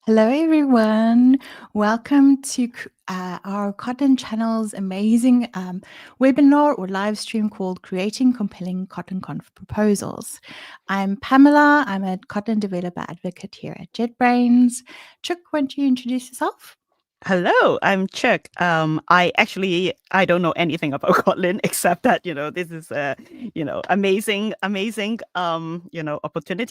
Hello, everyone. Welcome to our Kotlin channel's amazing webinar or live stream called Creating Compelling KotlinConf Proposals. I'm Pamela. I'm a Kotlin developer advocate here at JetBrains. Cheuk, won't you introduce yourself? Hello, I'm Cheuk. I don't know anything about Kotlin except that, this is a, amazing, opportunity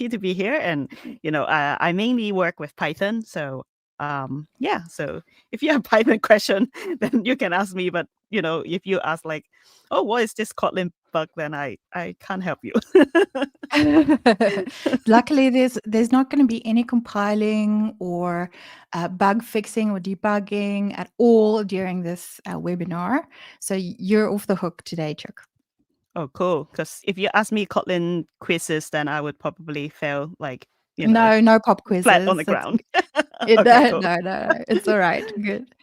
to be here. And, I mainly work with Python. So, yeah, so if you have Python question, then you can ask me. But, if you ask like, oh, what is this Kotlin bug? Then I can't help you. Luckily, there's not going to be any compiling or bug fixing or debugging at all during this webinar. So you're off the hook today, Chuck. Oh, cool. Because if you ask me Kotlin quizzes, then I would probably fail, like, No pop flat on quizzes. the ground. Okay, No, cool. no. It's all right. Good.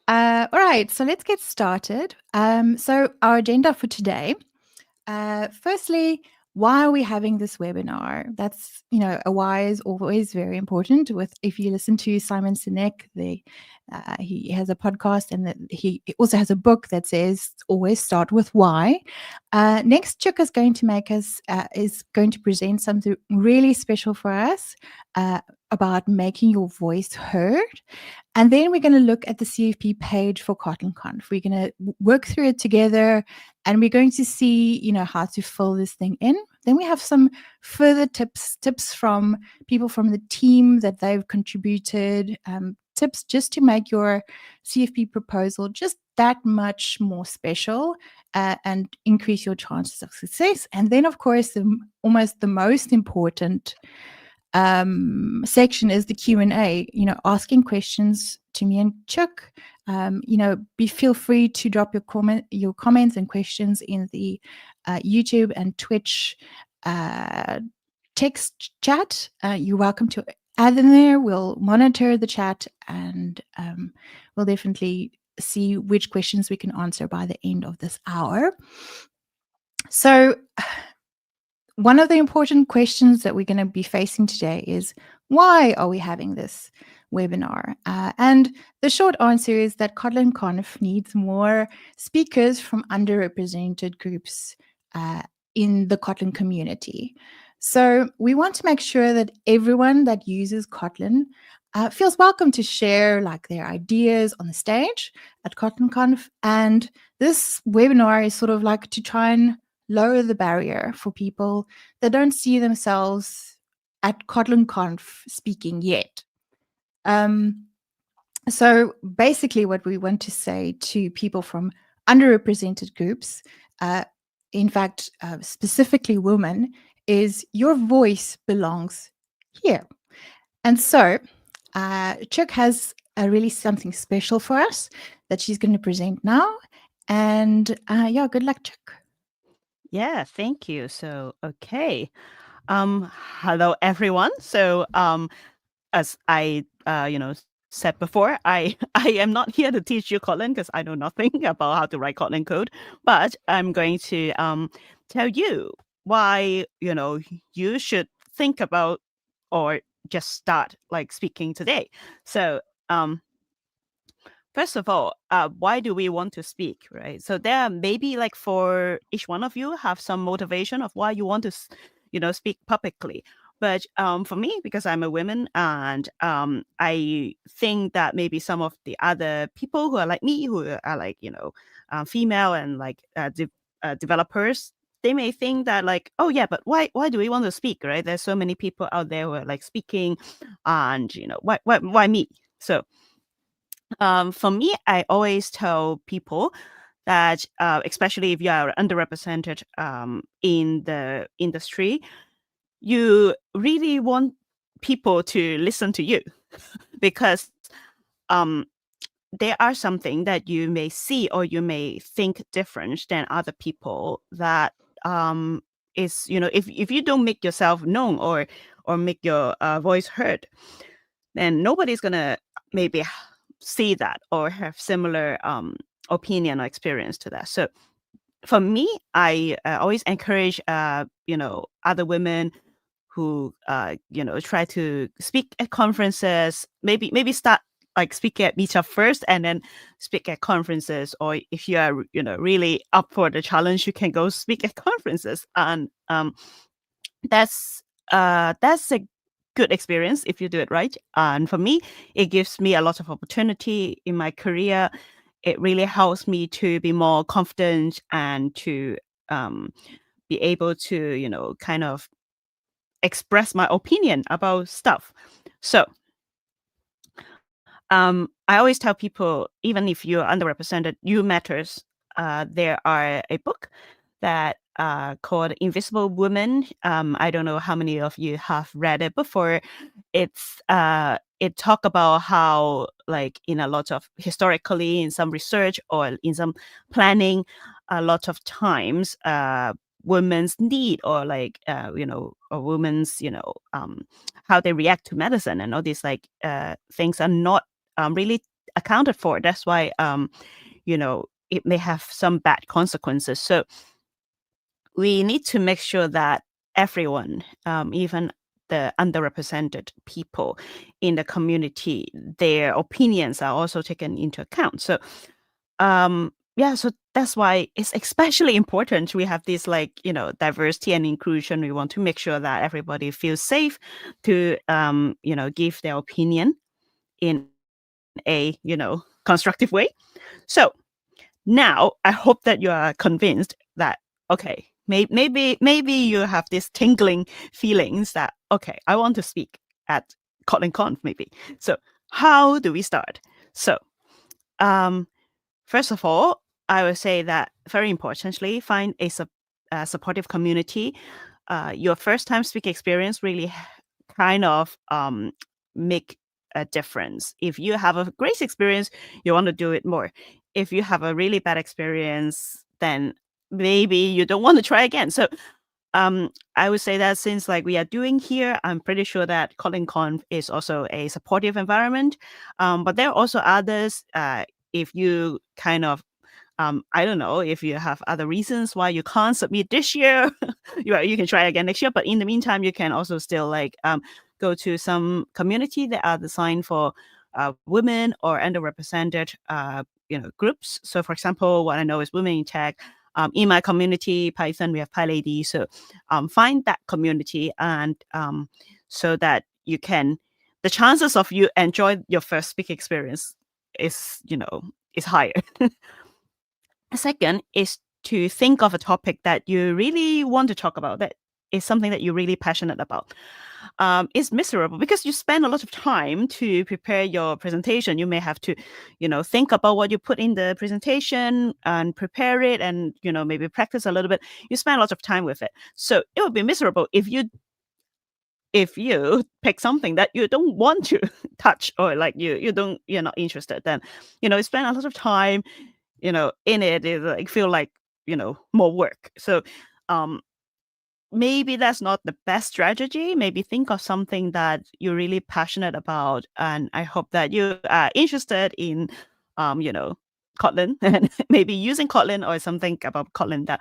All right. So let's get started. So our agenda for today. Firstly, why are we having this webinar? That's, a why is always very important. With if you listen to Simon Sinek, he has a podcast and he also has a book that says always start with why. Next, Cheuk is going to present something really special for us about making your voice heard. And then we're going to look at the CFP page for KotlinConf. We're going to work through it together and we're going to see, how to fill this thing in. Then we have some further tips from people from the team that they've contributed, tips just to make your CFP proposal just that much more special and increase your chances of success. And then, of course, almost the most important section is the Q&A, asking questions to me and Cheuk. Feel free to drop your comments and questions in the YouTube and Twitch text chat. You're welcome to add them there. We'll monitor the chat and we'll definitely see which questions we can answer by the end of this hour. So one of the important questions that we're going to be facing today is, why are we having this webinar? And the short answer is that KotlinConf needs more speakers from underrepresented groups in the Kotlin community. So we want to make sure that everyone that uses Kotlin feels welcome to share their ideas on the stage at KotlinConf. And this webinar is sort of like to try and lower the barrier for people that don't see themselves at KotlinConf speaking yet. So basically what we want to say to people from underrepresented groups, in fact, specifically women, is your voice belongs here. And so Cheuk has really something special for us that she's going to present now. And good luck, Cheuk. Yeah, thank you. So, okay. Hello everyone. So, as I said before, I I am not here to teach you Kotlin because I know nothing about how to write Kotlin code, but I'm going to tell you why, you should think about or just start like speaking today. So, first of all, why do we want to speak, right? So there are maybe like for each one of you have some motivation of why you want to, speak publicly. But for me, because I'm a woman and I think that maybe some of the other people who are like me, who are like, female and like developers, they may think that like, oh yeah, but why do we want to speak, right? There's so many people out there who are like speaking and, why me? So for me, I always tell people that, especially if you are underrepresented in the industry, you really want people to listen to you because um, there are something that you may see or you may think different than other people that is, if you don't make yourself known or make your voice heard, then nobody's gonna maybe see that or have similar opinion or experience to that. So for me, I always encourage other women who try to speak at conferences, maybe start like speak at meetup first and then speak at conferences, or if you are really up for the challenge, you can go speak at conferences. And that's a good experience if you do it right. And for me, it gives me a lot of opportunity in my career. It really helps me to be more confident and to be able to kind of express my opinion about stuff. So I always tell people, even if you're underrepresented, you matters. There are a book that called Invisible Woman. I don't know how many of you have read it before. It talk about how, like, in a lot of historically, in some research or in some planning, a lot of times women's need, or like or women's how they react to medicine and all these like things are not really accounted for. That's why it may have some bad consequences. So we need to make sure that everyone, even the underrepresented people in the community, their opinions are also taken into account. So so that's why it's especially important we have this diversity and inclusion. We want to make sure that everybody feels safe to give their opinion in a constructive way. So now I hope that you are convinced that okay, maybe you have this tingling feelings that okay, I want to speak at KotlinConf maybe. So how do we start? So first of all, I would say that very importantly, find a supportive community. Your first time speak experience really kind of make a difference. If you have a great experience, you want to do it more. If you have a really bad experience, then maybe you don't want to try again. So I would say that since like we are doing here, I'm pretty sure that KotlinConf is also a supportive environment. But there are also others. If you kind of I don't know if you have other reasons why you can't submit this year, you can try again next year. But in the meantime, you can also still like go to some community that are designed for women or underrepresented groups. So for example, what I know is Women in Tech. In my community, Python, we have PyLady. So find that community, and so that you can, the chances of you enjoy your first speaking experience is higher. Second is to think of a topic that you really want to talk about, that is something that you're really passionate about. It's miserable because you spend a lot of time to prepare your presentation. You may have to, think about what you put in the presentation and prepare it, and maybe practice a little bit. You spend a lot of time with it, so it would be miserable if you pick something that you don't want to touch, or like you're not interested. Then you spend a lot of time in it. It like feel like more work. So maybe that's not the best strategy. Maybe think of something that you're really passionate about, and I hope that you are interested in Kotlin, and maybe using Kotlin or something about Kotlin that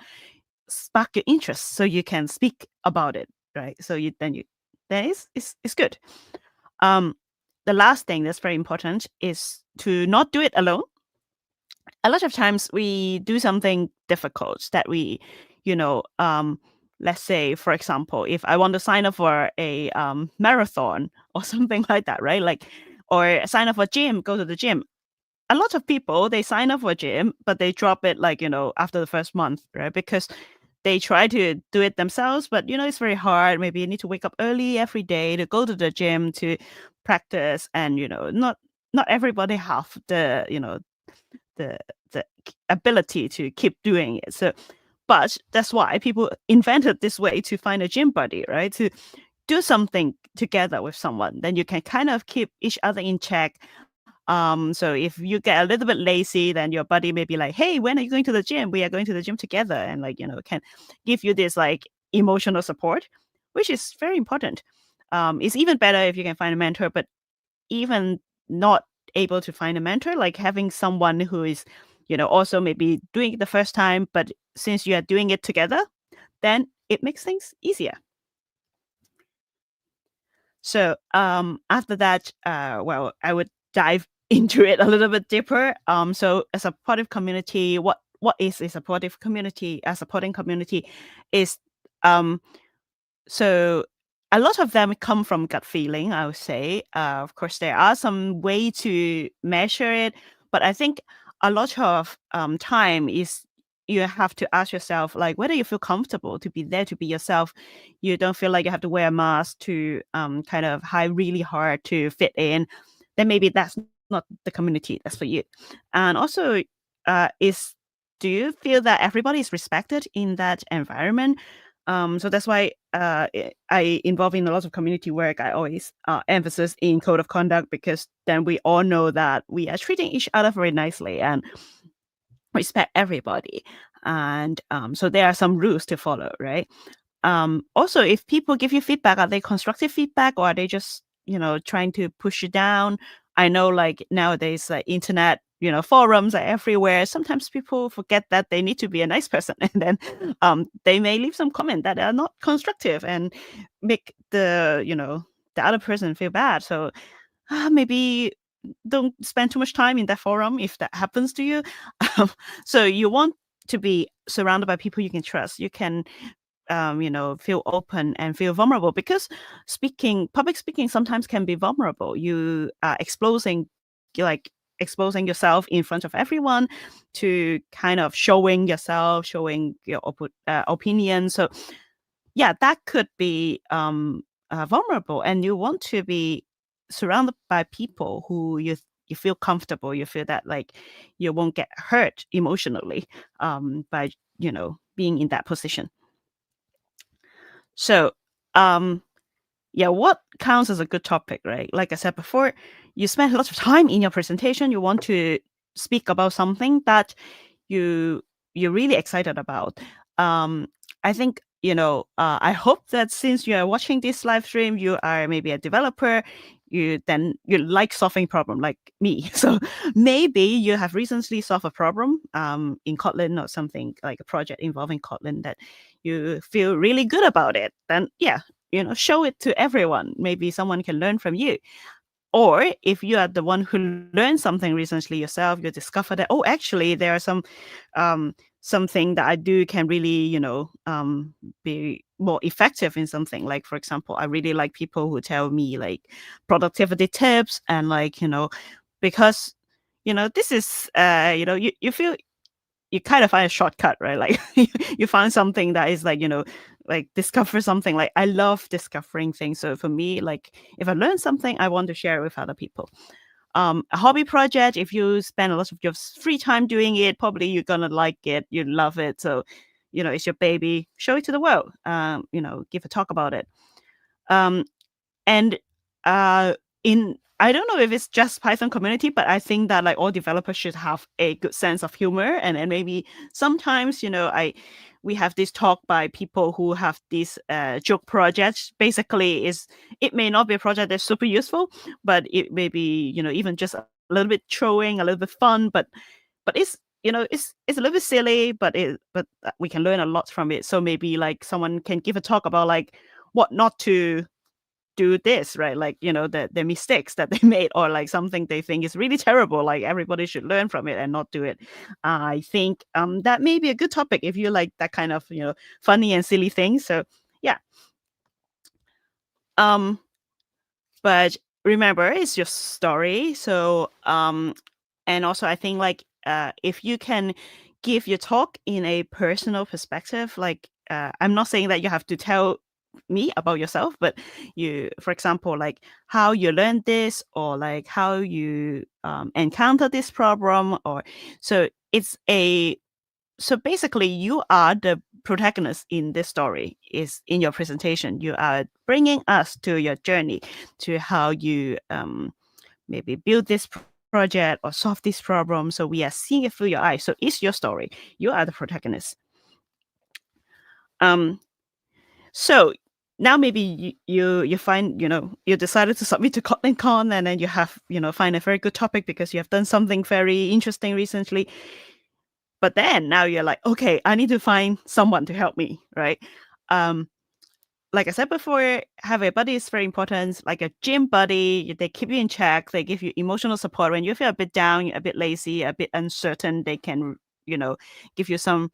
spark your interest, so you can speak about it, right? So then it's good. The last thing that's very important is to not do it alone. A lot of times we do something difficult that we, let's say, for example, if I want to sign up for a marathon or something like that, right? Like, or sign up for gym, go to the gym. A lot of people, they sign up for gym, but they drop it like, after the first month, right? Because they try to do it themselves, but it's very hard. Maybe you need to wake up early every day to go to the gym to practice, and not everybody have the ability to keep doing it. So, but that's why people invented this way to find a gym buddy, right? To do something together with someone, then you can kind of keep each other in check. So if you get a little bit lazy, then your buddy may be like, "Hey, when are you going to the gym? We are going to the gym together," and like can give you this like emotional support, which is very important. It's even better if you can find a mentor, but even not able to find a mentor, like having someone who is, also maybe doing it the first time, but since you are doing it together, then it makes things easier. So after that, well, I would dive into it a little bit deeper. So a supportive community, what is a supportive community? A supporting community is so a lot of them come from gut feeling, I would say. Of course, there are some way to measure it, but I think a lot of time is you have to ask yourself like whether you feel comfortable to be there to be yourself. You don't feel like you have to wear a mask to kind of hide really hard to fit in. Then maybe that's not the community that's for you. And also, is do you feel that everybody is respected in that environment? So that's why I involve in a lot of community work. I always emphasis in code of conduct because then we all know that we are treating each other very nicely and respect everybody. And so there are some rules to follow, right? Also, if people give you feedback, are they constructive feedback or are they just trying to push you down? I know like nowadays like internet forums are everywhere. Sometimes people forget that they need to be a nice person and then they may leave some comment that are not constructive and make the other person feel bad. So maybe don't spend too much time in that forum if that happens to you. So you want to be surrounded by people you can trust. You can feel open and feel vulnerable because public speaking sometimes can be vulnerable. You are exposing yourself in front of everyone to kind of showing yourself, showing your opinion. So yeah, that could be vulnerable, and you want to be surrounded by people who you feel comfortable. You feel that like you won't get hurt emotionally by being in that position. So, yeah, what counts as a good topic, right? Like I said before, you spend a lot of time in your presentation. You want to speak about something that you're really excited about. I think I hope that since you are watching this live stream, you are maybe a developer. You like solving problem like me. So maybe you have recently solved a problem in Kotlin or something like a project involving Kotlin that you feel really good about it. Then yeah, show it to everyone. Maybe someone can learn from you. Or if you are the one who learned something recently yourself, you discover that, oh, actually, there are something that I do can really, be more effective in something. Like, for example, I really like people who tell me like productivity tips and like, because, this is, you feel you kind of find a shortcut, right? Like you find something that is like, like discover something. Like I love discovering things. So for me, like if I learn something, I want to share it with other people. A hobby project, if you spend a lot of your free time doing it, probably you're gonna like it, you love it. So, it's your baby, show it to the world. Give a talk about it. Um, and in I don't know if it's just Python community, but I think that like all developers should have a good sense of humor. And then maybe sometimes, we have this talk by people who have these joke projects. Basically, it may not be a project that's super useful, but it may be, even just a little bit throwing, a little bit fun, but it's a little bit silly, but we can learn a lot from it. So maybe like someone can give a talk about like what not to do this, right? Like, the mistakes that they made or like something they think is really terrible. Like everybody should learn from it and not do it. I think that may be a good topic if you like that kind of, funny and silly things. So yeah. But remember, it's your story. So and also I think like if you can give your talk in a personal perspective, like I'm not saying that you have to tell me about yourself, but for example, like how you learned this or like how you encounter this problem, or so so basically you are the protagonist in this story. Is in your presentation you are bringing us to your journey to how you maybe build this project or solve this problem. So we are seeing it through your eyes. So it's your story. You are the protagonist. So now maybe you find, you decided to submit to KotlinConf and then you have, find a very good topic because you have done something very interesting recently. But then now you're like, okay, I need to find someone to help me, right? like I said before, have a buddy is very important. Like a gym buddy, they keep you in check. They give you emotional support when you feel a bit down, a bit lazy, a bit uncertain. They can, give you some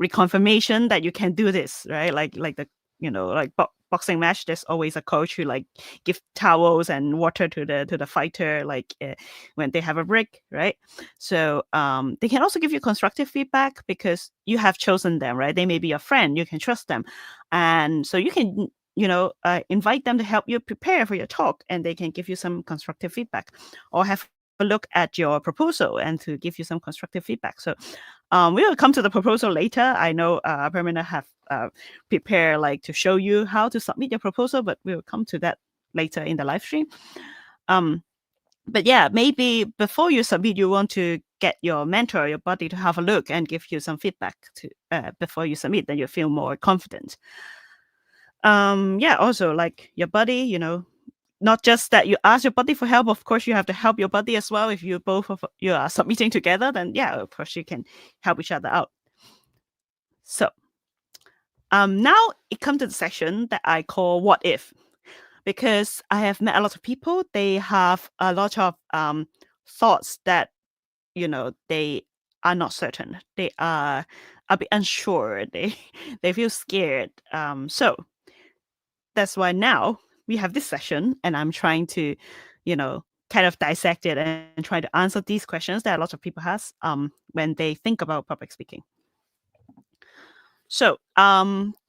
reconfirmation that you can do this, right? Like the like boxing match. There's always a coach who like give towels and water to the fighter, like when they have a break, right? So they can also give you constructive feedback because you have chosen them, right? They may be your friend. You can trust them. And so you can, invite them to help you prepare for your talk, and they can give you some constructive feedback, or have a look at your proposal and to give you some constructive feedback. So we will come to the proposal later. I know Pamela have prepared like to show you how to submit your proposal, but we will come to that later in the live stream. But yeah, maybe before you submit, you want to get your mentor, your buddy, to have a look and give you some feedback to before you submit. Then you feel more confident. Yeah, also like your buddy, not just that you ask your buddy for help. Of course, you have to help your buddy as well. If you both of you are submitting together, then yeah, of course you can help each other out. So now it comes to the section that I call "What If," because I have met a lot of people. They have a lot of thoughts that they are not certain. They are a bit unsure. They feel scared. So that's why now we have this session, and I'm trying to, kind of dissect it and try to answer these questions that a lot of people has when they think about public speaking. So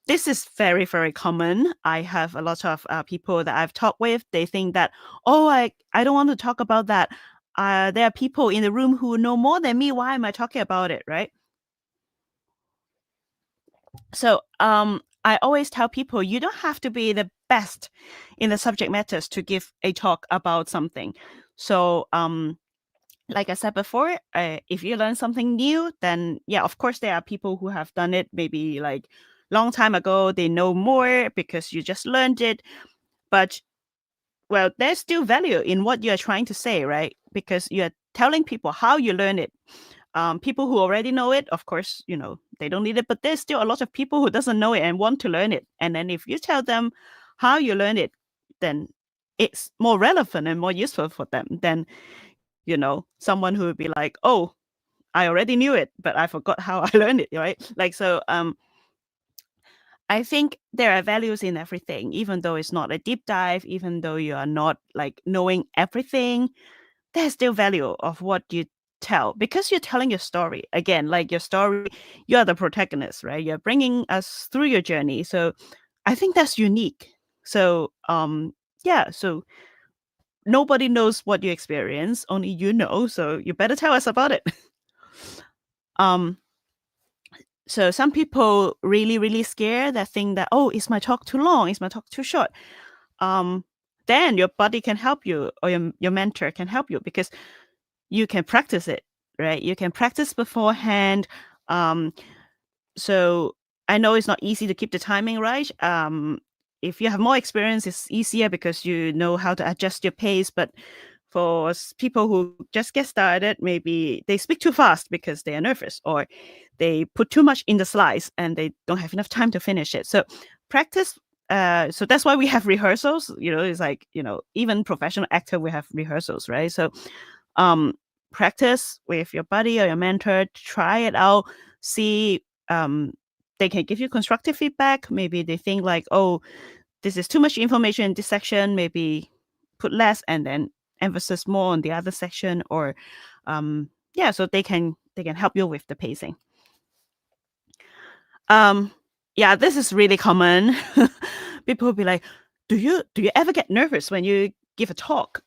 this is very, very common. I have a lot of people that I've talked with. They think that, oh, I don't want to talk about that. There are people in the room who know more than me. Why am I talking about it, right? So I always tell people you don't have to be the best in the subject matters to give a talk about something. So like I said before, if you learn something new, then yeah, of course there are people who have done it maybe like long time ago. They know more because you just learned it. But well, there's still value in what you are trying to say, right? Because you are telling people how you learn it. People who already know it, of course, they don't need it, but there's still a lot of people who doesn't know it and want to learn it. And then if you tell them how you learn it, then it's more relevant and more useful for them than, someone who would be like, oh, I already knew it, but I forgot how I learned it, right? Like, so I think there are values in everything, even though it's not a deep dive, even though you are not like knowing everything, there's still value of what you tell because you're telling your story. Again, like your story, you are the protagonist, right? You're bringing us through your journey. So I think that's unique. So yeah, so nobody knows what you experience, only you know, so you better tell us about it. um so some people really, really scared that think that, oh, is my talk too long? Is my talk too short? Then your buddy can help you, or your mentor can help you, because you can practice it, right? You can practice beforehand. So I know it's not easy to keep the timing right. If you have more experience, it's easier because you know how to adjust your pace. But for people who just get started, maybe they speak too fast because they are nervous, or they put too much in the slides and they don't have enough time to finish it. So practice. So that's why we have rehearsals. It's like, even professional actor, we have rehearsals, right? So practice with your buddy or your mentor, try it out, see. They can give you constructive feedback. Maybe they think like, oh, this is too much information in this section, maybe put less and then emphasis more on the other section, or yeah, so they can help you with the pacing. Yeah, this is really common. People will be like, do you ever get nervous when you give a talk?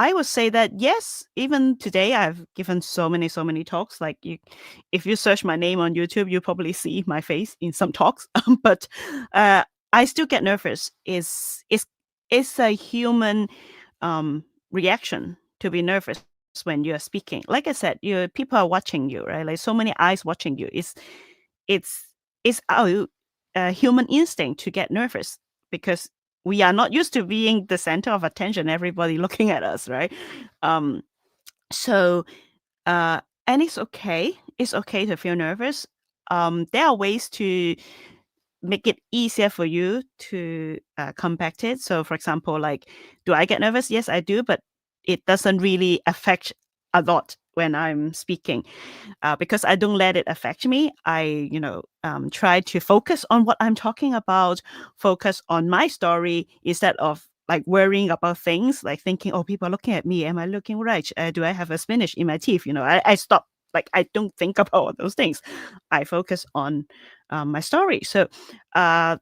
I would say that yes. Even today, I've given so many talks. Like, if you search my name on YouTube, you probably see my face in some talks. But I still get nervous. It's a human reaction to be nervous when you are speaking. Like I said, people are watching you, right? Like so many eyes watching you. It's our human instinct to get nervous because we are not used to being the center of attention, everybody looking at us, right? So and it's okay to feel nervous. There are ways to make it easier for you to compact it. So, for example, like, do I get nervous? Yes, I do, but it doesn't really affect a lot when I'm speaking, because I don't let it affect me. I, try to focus on what I'm talking about, focus on my story instead of like worrying about things, like thinking, oh, people are looking at me. Am I looking right? Do I have a spinach in my teeth? I stop. Like, I don't think about all those things. I focus on my story. So there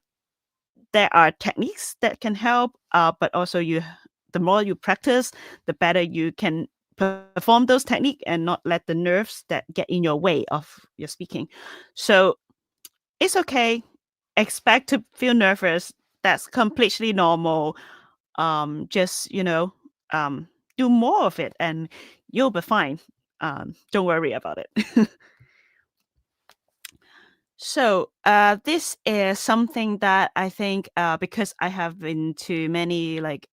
are techniques that can help, but also the more you practice, the better you can perform those techniques and not let the nerves that get in your way of your speaking. So it's okay. Expect to feel nervous. That's completely normal. Just do more of it, and you'll be fine. Don't worry about it. So this is something that I think, because I have been to many like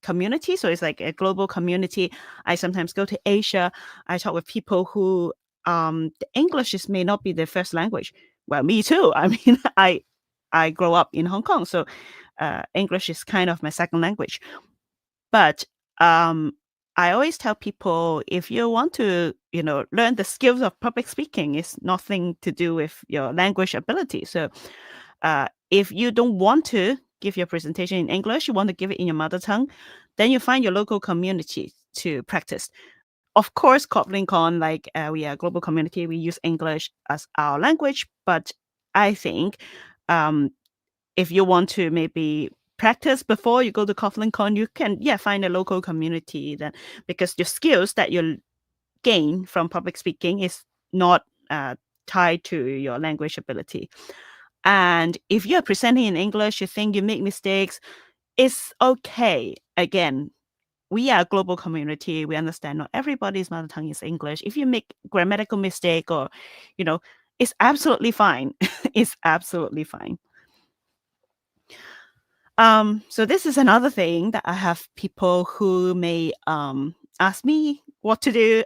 communities, so it's like a global community. I sometimes go to Asia. I talk with people who the English may not be their first language. Well, me too. I mean, I grow up in Hong Kong, so English is kind of my second language. But I always tell people, if you want to, learn the skills of public speaking, it's nothing to do with your language ability. So if you don't want to give your presentation in English, you want to give it in your mother tongue, then you find your local community to practice. Of course, KotlinConf, like we are a global community, we use English as our language. But I think if you want to maybe practice before you go to KotlinConf, you can find a local community then, because your skills that you gain from public speaking is not tied to your language ability. And if you're presenting in English, you think you make mistakes, it's okay. Again, we are a global community. We understand not everybody's mother tongue is English. If you make grammatical mistake or, it's absolutely fine. It's absolutely fine. So this is another thing that I have people who may ask me what to do,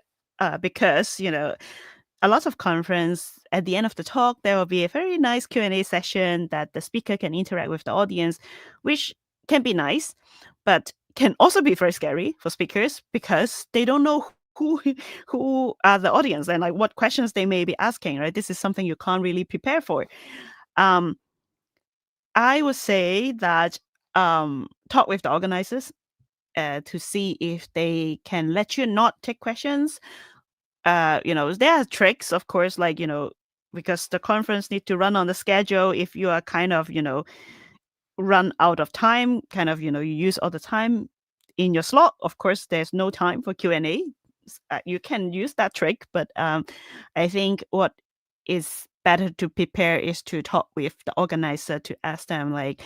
because a lot of conference, at the end of the talk there will be a very nice Q&A session that the speaker can interact with the audience, which can be nice, but can also be very scary for speakers because they don't know who are the audience and like what questions they may be asking, right? This is something you can't really prepare for. I would say that talk with the organizers to see if they can let you not take questions. There are tricks, of course, like, because the conference need to run on the schedule. If you are kind of, run out of time, kind of, you use all the time in your slot, of course, there's no time for Q&A. You can use that trick, but I think what is better to prepare is to talk with the organizer to ask them, like,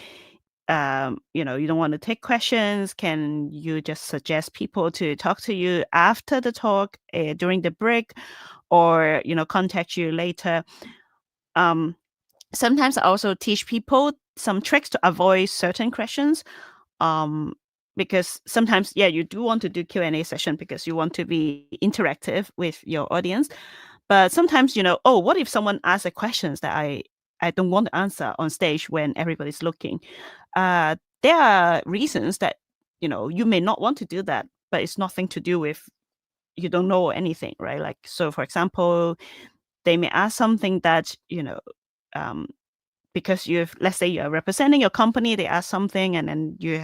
you don't want to take questions. Can you just suggest people to talk to you after the talk, during the break, or, contact you later? Sometimes I also teach people some tricks to avoid certain questions. Because sometimes, you do want to do Q&A session because you want to be interactive with your audience. But sometimes, oh, what if someone asks a questions that I don't want to answer on stage when everybody's looking? There are reasons that, you may not want to do that, but it's nothing to do with you don't know anything, right? Like, so for example, they may ask something that, because let's say you're representing your company, they ask something and then you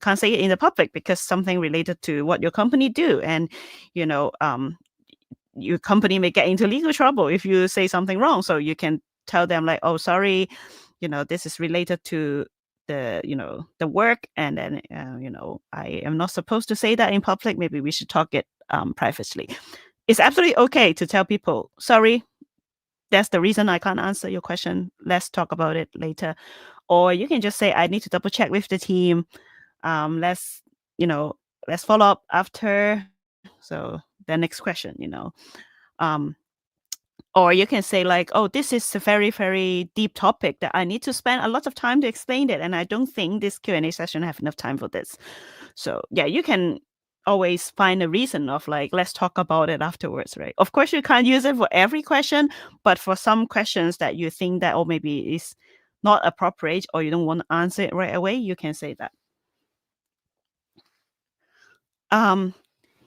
can't say it in the public because something related to what your company do. And, your company may get into legal trouble if you say something wrong. So you can tell them like, oh, sorry, this is related to the work. And then, I am not supposed to say that in public. Maybe we should talk it privately. It's absolutely okay to tell people, sorry, that's the reason I can't answer your question. Let's talk about it later. Or you can just say, I need to double check with the team. Let's follow up after. So the next question. Or you can say like, oh, this is a very, very deep topic that I need to spend a lot of time to explain it. And I don't think this Q&A session have enough time for this. So yeah, you can always find a reason of like, let's talk about it afterwards, right? Of course, you can't use it for every question, but for some questions that you think that, or maybe is not appropriate, or you don't want to answer it right away, you can say that.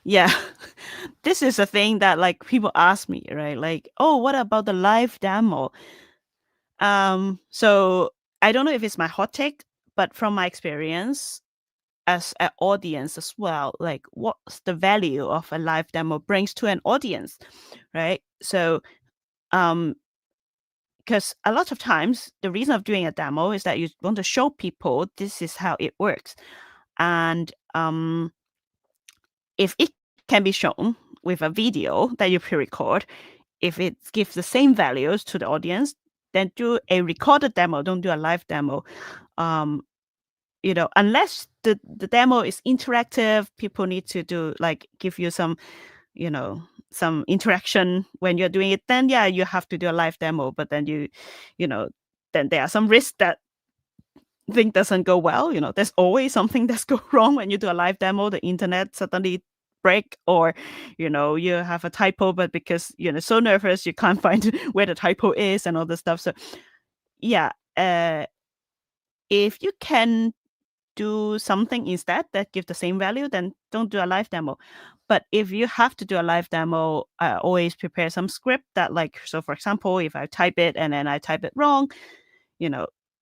Yeah, this is a thing that like people ask me, right? Like, oh, what about the live demo? So I don't know if it's my hot take, but from my experience as an audience as well, like what's the value of a live demo brings to an audience, right? So because a lot of times the reason of doing a demo is that you want to show people this is how it works. And if it can be shown with a video that you pre-record, if it gives the same values to the audience, then do a recorded demo, don't do a live demo. Unless the demo is interactive, people need to do like give you some some interaction when you're doing it, then yeah, you have to do a live demo. But then then there are some risks that thing doesn't go well. There's always something that's go wrong when you do a live demo. The internet suddenly break, or you have a typo, but because you're so nervous you can't find where the typo is and all this stuff. So yeah, if you can do something instead that give the same value, then don't do a live demo. But if you have to do a live demo, I always prepare some script that, like, so for example, if I type it and then I type it wrong,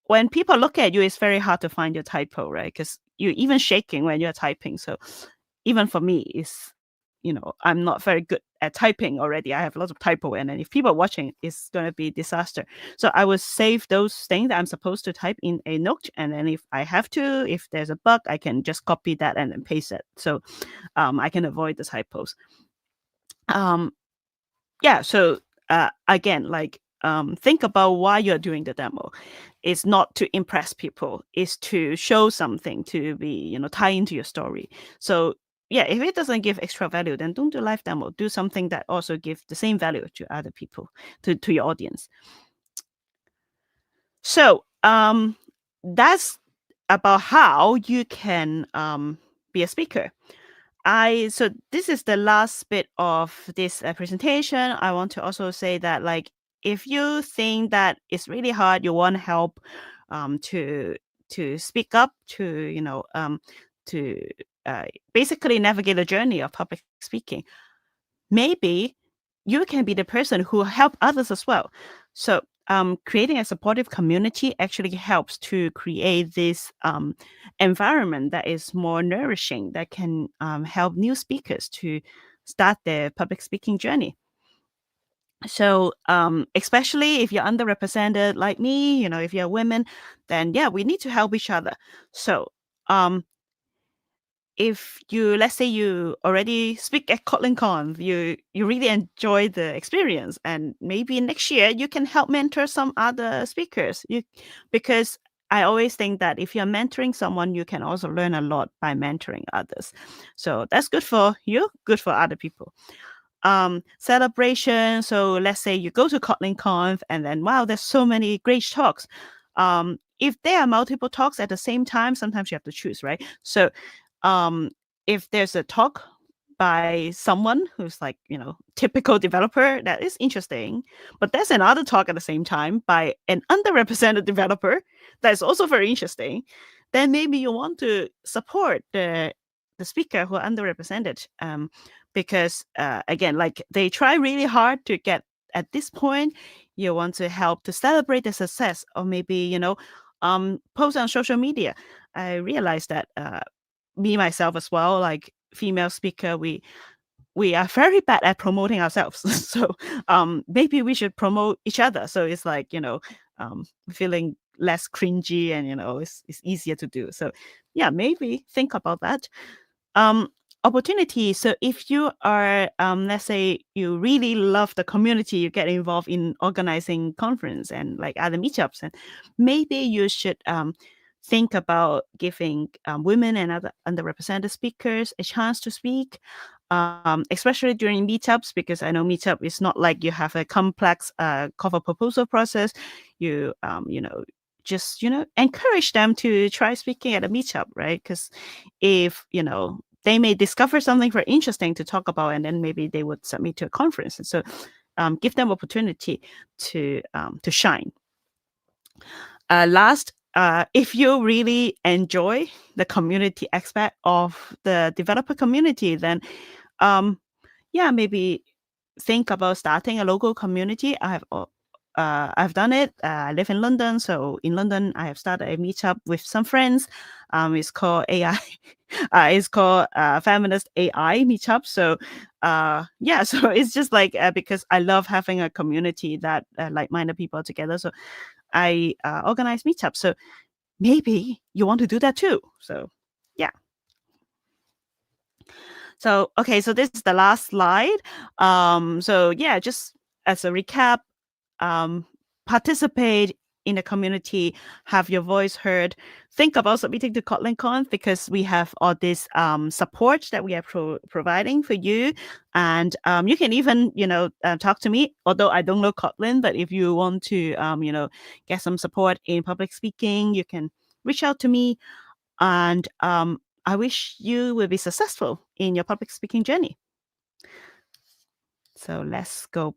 when people look at you, it's very hard to find your typo, right? Because you're even shaking when you're typing. So even for me, I'm not very good at typing already. I have lots of typo, and then if people are watching, it's going to be disaster. So I will save those things that I'm supposed to type in a note, and then if I have to, if there's a bug, I can just copy that and then paste it. So I can avoid the typos. Yeah. So again, like think about why you're doing the demo. It's not to impress people. It's to show something, to be tie into your story. So yeah, if it doesn't give extra value, then don't do live demo. Do something that also gives the same value to other people, to your audience. So that's about how you can be a speaker. So this is the last bit of this presentation. I want to also say that, like, if you think that it's really hard, you want help to speak up, to basically navigate the journey of public speaking, maybe you can be the person who help others as well. So creating a supportive community actually helps to create this environment that is more nourishing, that can help new speakers to start their public speaking journey. So especially if you're underrepresented like me, if you're women, then yeah, we need to help each other. So if let's say you already speak at KotlinConf, you really enjoy the experience, and maybe next year you can help mentor some other speakers. Because I always think that if you're mentoring someone, you can also learn a lot by mentoring others. So that's good for you, good for other people. Celebration. So let's say you go to KotlinConf and then, wow, there's so many great talks. If there are multiple talks at the same time, sometimes you have to choose, right? So if there's a talk by someone who's like, typical developer, that is interesting, but there's another talk at the same time by an underrepresented developer that's also very interesting, then maybe you want to support the speaker who are underrepresented, because again, like, they try really hard to get at this point. You want to help to celebrate the success, or maybe post on social media. I realized that me myself as well, like female speaker, we are very bad at promoting ourselves. So maybe we should promote each other, so it's like feeling less cringy, and it's easier to do. So yeah, maybe think about that. Opportunity. So if you are let's say you really love the community, you get involved in organizing conference and like other meetups, and maybe you should think about giving women and other underrepresented speakers a chance to speak, especially during meetups, because I know meetup is not like you have a complex cover proposal process. You just encourage them to try speaking at a meetup, right? Because if they may discover something very interesting to talk about, and then maybe they would submit to a conference. And so give them opportunity to shine. Last, if you really enjoy the community aspect of the developer community, then maybe think about starting a local community. I've done it. I live in London, so in London I have started a meetup with some friends. It's called AI. It's called Feminist AI Meetup. So so it's just like because I love having a community that like-minded people together. So I organize meetups. So maybe you want to do that too. So yeah. So okay, so this is the last slide. So yeah, just as a recap, participate in the community, have your voice heard. Think about submitting to KotlinConf because we have all this support that we are providing for you. And you can even, talk to me, although I don't know Kotlin, but if you want to, get some support in public speaking, you can reach out to me. And I wish you will be successful in your public speaking journey. So let's go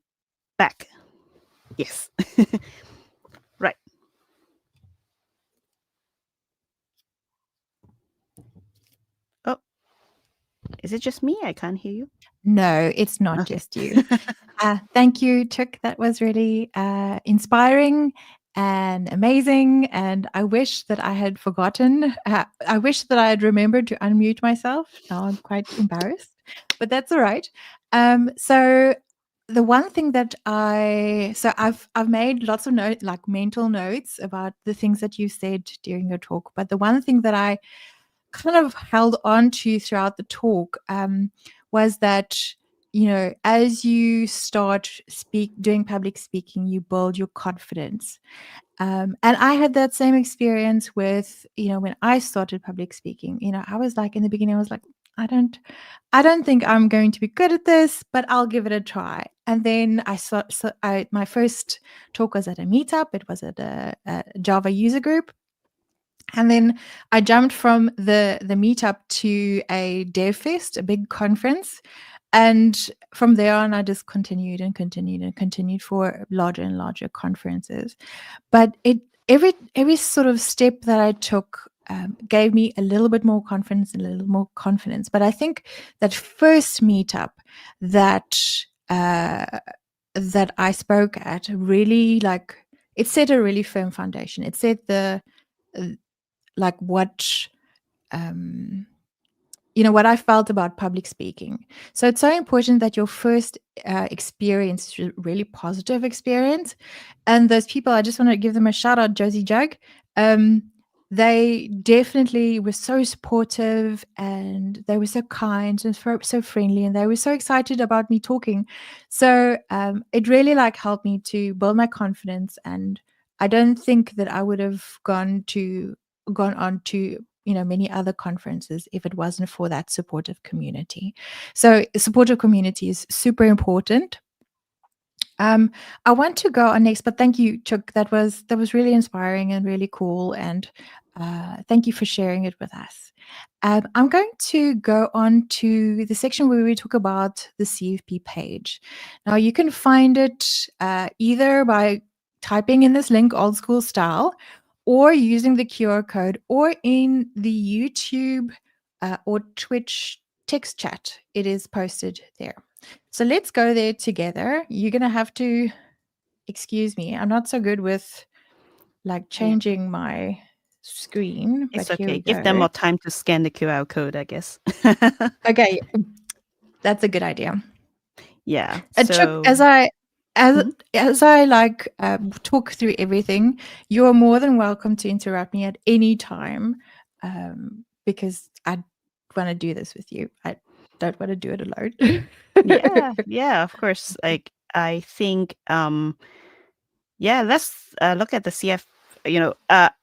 back. Yes. Right. Oh, is it just me? I can't hear you. No, it's not Okay. just you. Thank you, Cheuk. That was really inspiring and amazing. And I wish that I had forgotten. I wish that I had remembered to unmute myself. Now I'm quite embarrassed, but that's all right. So the one thing that I've made lots of mental notes about the things that you said during your talk. But the one thing that I kind of held on to throughout the talk was that as you start doing public speaking, you build your confidence. And I had that same experience with when I started public speaking. I was like, in the beginning I was like, I don't think I'm going to be good at this, but I'll give it a try. And then my first talk was at a meetup. It was at a Java user group. And then I jumped from the meetup to a dev fest, a big conference. And from there on, I just continued and continued and continued for larger and larger conferences. But every sort of step that I took gave me a little bit more confidence and a little more confidence. But I think that first meetup that that I spoke at really it set a really firm foundation. It set the what what I felt about public speaking. So it's so important that your first experience is a really positive experience. And those people, I just want to give them a shout out, Josie Jug. They definitely were so supportive, and they were so kind and so friendly, and they were so excited about me talking. So it really helped me to build my confidence. And I don't think that I would have gone on to many other conferences if it wasn't for that supportive community. So supportive community is super important. I want to go on next, but thank you, Cheuk. That was really inspiring and really cool, and thank you for sharing it with us. I'm going to go on to the section where we talk about the CFP page. Now you can find it either by typing in this link, old school style, or using the QR code, or in the YouTube or Twitch text chat. It is posted there. So let's go there together. You're going to have to excuse me. I'm not so good with changing my screen, but It's here we okay. go. Give them more time to scan the QR code, I guess. Okay. That's a good idea. Yeah. Cheuk, So as I talk through everything, you are more than welcome to interrupt me at any time, because I want to do this with you. I don't want to do it alone. yeah, of course. I think let's look at the CF.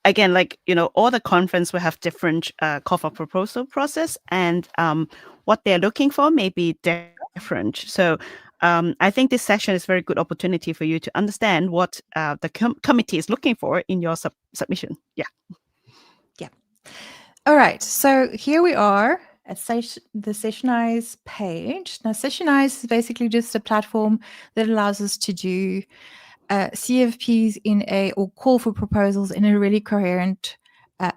Again, all the conference will have different call for proposal process, and what they're looking for may be different. So I think this session is a very good opportunity for you to understand what the committee is looking for in your submission. Yeah. Yeah. All right. So here we are. the Sessionize page. Now, Sessionize is basically just a platform that allows us to do CFPs or call for proposals in a really coherent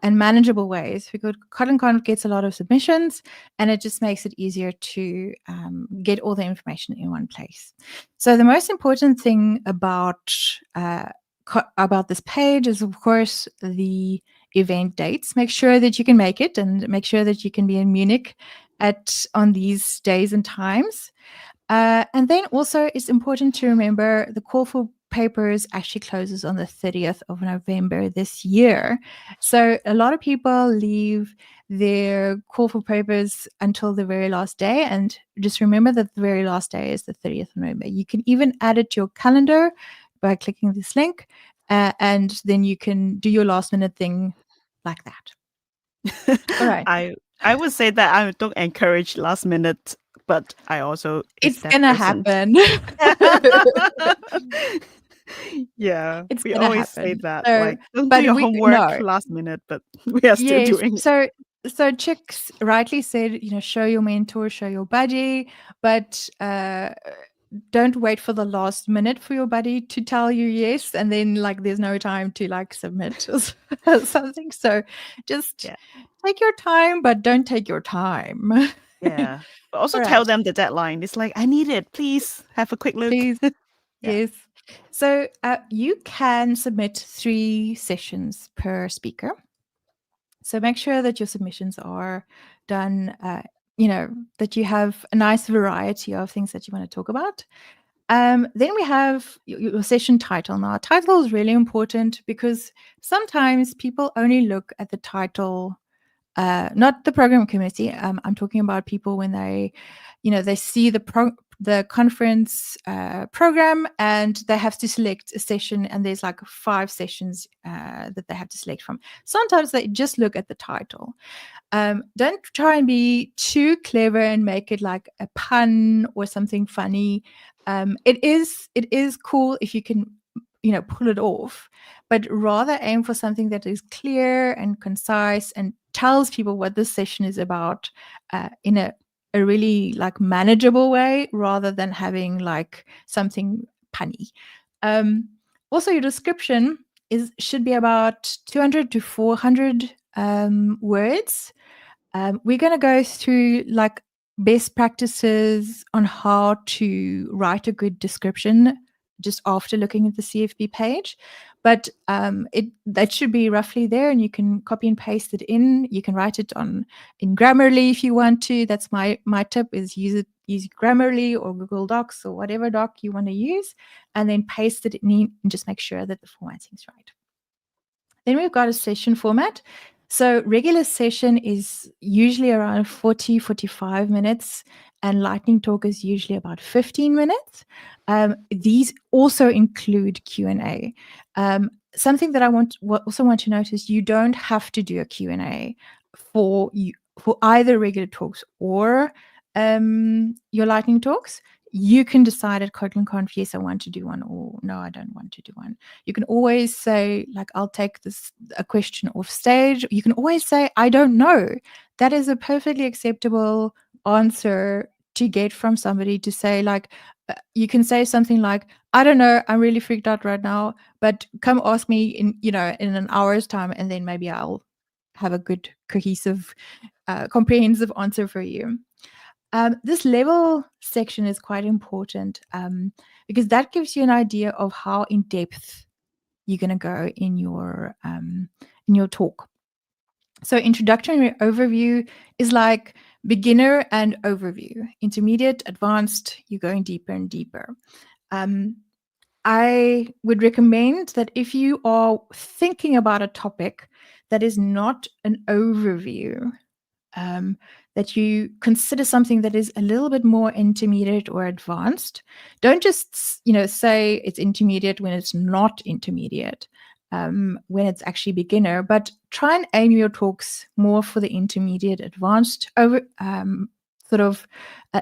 and manageable ways, because KotlinConf gets a lot of submissions, and it just makes it easier to get all the information in one place. So the most important thing about this page is, of course, the event dates. Make sure that you can make it, and make sure that you can be in Munich on these days and times. And then also, it's important to remember the call for papers actually closes on the 30th of November this year. So a lot of people leave their call for papers until the very last day. And just remember that the very last day is the 30th of November. You can even add it to your calendar by clicking this link. And then you can do your last minute thing like that. All right. I would say that I don't encourage last minute, but I also It's gonna happen. Yeah, it's we gonna always happen. say that, So, like, don't but do your we homework last minute, but we are still yes. doing it. So Cheuk rightly said, show your mentor, show your buddy, but don't wait for the last minute for your buddy to tell you yes, and then like there's no time to like submit or something. So just take your time, but don't take your time. Yeah. But also All tell right. them the deadline. It's like, I need it. Please have a quick look. Please. Yeah. Yes. So you can submit 3 sessions per speaker. So make sure that your submissions are done, that you have a nice variety of things that you want to talk about. Then we have your session title. Now, title is really important because sometimes people only look at the title, not the program committee. I'm talking about people when they see the conference program, and they have to select a session, and there's like 5 sessions that they have to select from. Sometimes they just look at the title. Don't try and be too clever and make it like a pun or something funny. It is cool if you can pull it off, but rather aim for something that is clear and concise and tells people what this session is about in a really like manageable way, rather than having like something punny. Also, your description should be about 200 to 400 words. We're going to go through like best practices on how to write a good description just after looking at the CFP page, but that should be roughly there, and you can copy and paste it in. You can write it in Grammarly if you want to. That's my tip: is use Grammarly or Google Docs or whatever doc you want to use, and then paste it in and just make sure that the formatting is right. Then we've got a session format. So regular session is usually around 45 minutes, and lightning talk is usually about 15 minutes. These also include Q&A. Something that I also want to notice: you don't have to do a Q&A for either regular talks or your lightning talks. You can decide at KotlinConf, yes, I want to do one, or no, I don't want to do one. You can always say, like, I'll take a question off stage. You can always say, I don't know. That is a perfectly acceptable answer to get from somebody, to say, like, you can say something like, I don't know, I'm really freaked out right now, but come ask me in an hour's time, and then maybe I'll have a good, cohesive, comprehensive answer for you. This level section is quite important because that gives you an idea of how in depth you're going to go in your talk. So introductory overview is like beginner and overview. Intermediate, advanced, you're going deeper and deeper. I would recommend that if you are thinking about a topic that is not an overview, that you consider something that is a little bit more intermediate or advanced. Don't just say it's intermediate when it's not intermediate, when it's actually beginner, but try and aim your talks more for the intermediate, advanced sort of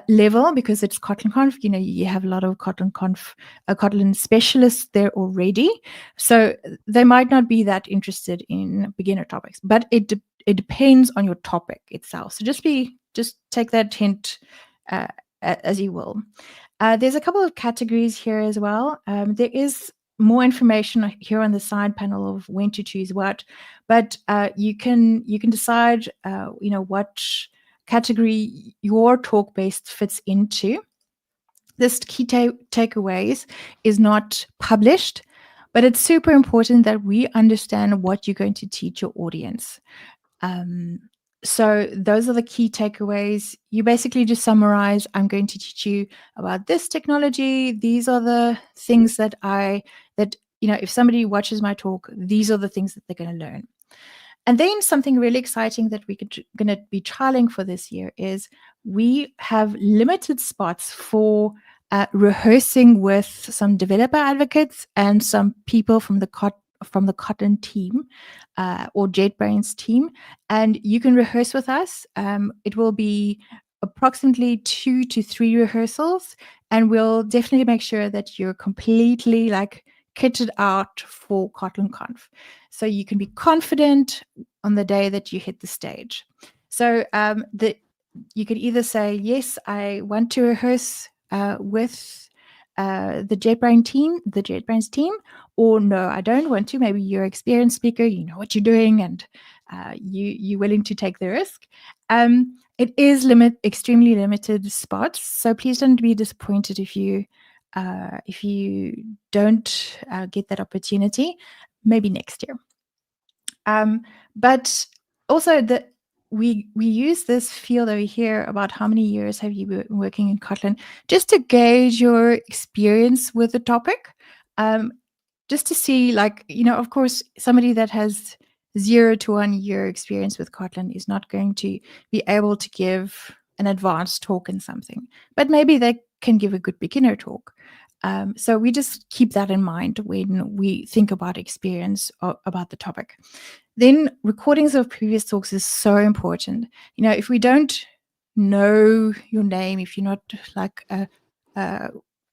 level, because it's KotlinConf. You have a lot of Kotlin specialists there already, so they might not be that interested in beginner topics, but it depends on your topic itself. So just be just take that hint uh, as you will. There's a couple of categories here as well. There is more information here on the side panel of when to choose what, but you can decide, what category your talk best fits into. This key takeaways is not published, but it's super important that we understand what you're going to teach your audience. So those are the key takeaways. You basically just summarize, I'm going to teach you about this technology. These are the things that if somebody watches my talk, these are the things that they're going to learn. And then something really exciting that we're going to be trialing for this year is we have limited spots for rehearsing with some developer advocates and some people from the Kotlin team or JetBrains team, and you can rehearse with us. It will be approximately 2 to 3 rehearsals, and we'll definitely make sure that you're completely kitted out for KotlinConf. So you can be confident on the day that you hit the stage. So you could either say, yes, I want to rehearse with the JetBrains team, or no, I don't want to. Maybe you're an experienced speaker, you know what you're doing, and you're willing to take the risk. It is extremely limited spots, so please don't be disappointed if you don't get that opportunity. Maybe next year. But also we use this field over here about how many years have you been working in Kotlin, just to gauge your experience with the topic. Just to see, of course, somebody that has 0 to 1 year experience with Kotlin is not going to be able to give an advanced talk in something, but maybe they can give a good beginner talk. So we just keep that in mind when we think about experience about the topic. Then recordings of previous talks is so important. If we don't know your name, if you're not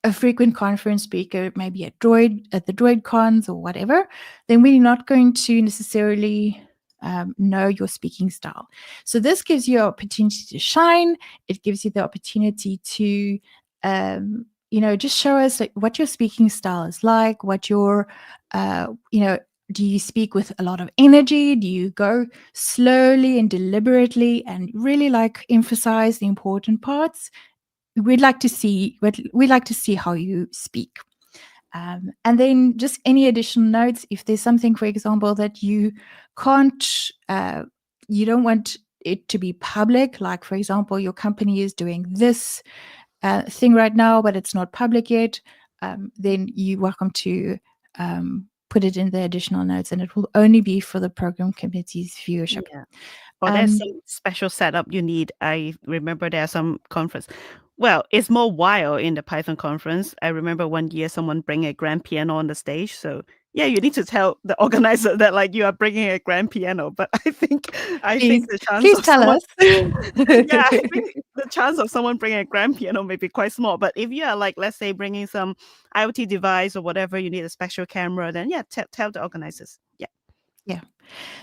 a frequent conference speaker, maybe at the Droid cons or whatever, then we're not going to necessarily know your speaking style. So this gives you an opportunity to shine. It gives you the opportunity to just show us what your speaking style is like, what your do you speak with a lot of energy? Do you go slowly and deliberately and really emphasize the important parts? We'd like to see how you speak. And then just any additional notes. If there's something, for example, that you can't, you don't want it to be public, like, for example, your company is doing this thing right now, but it's not public yet, then you're welcome to put it in the additional notes, and it will only be for the program committee's viewership. Yeah. Or there's some special setup you need. I remember there are some conference. Well, it's more wild in the Python conference. I remember one year someone bring a grand piano on the stage. So yeah, you need to tell the organizer that you are bringing a grand piano. But I think the chance please of tell someone, us. yeah, I think the chance of someone bringing a grand piano may be quite small. But if you are let's say bringing some IoT device or whatever, you need a special camera, then yeah, tell the organizers. Yeah. Yeah.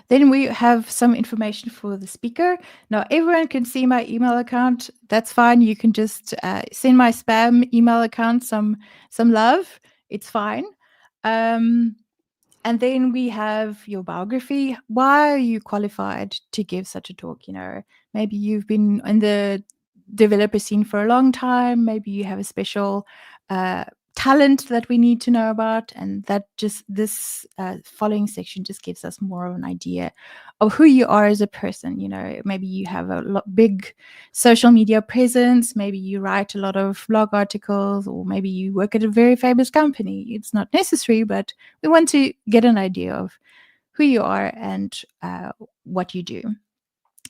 Then we have some information for the speaker. Now, everyone can see my email account. That's fine. You can just send my spam email account some love. It's fine. And then we have your biography. Why are you qualified to give such a talk? Maybe you've been in the developer scene for a long time. Maybe you have a special talent that we need to know about, and that just this following section just gives us more of an idea of who you are as a person. Maybe you have a big social media presence, maybe you write a lot of blog articles, or maybe you work at a very famous company. It's not necessary, but we want to get an idea of who you are and what you do.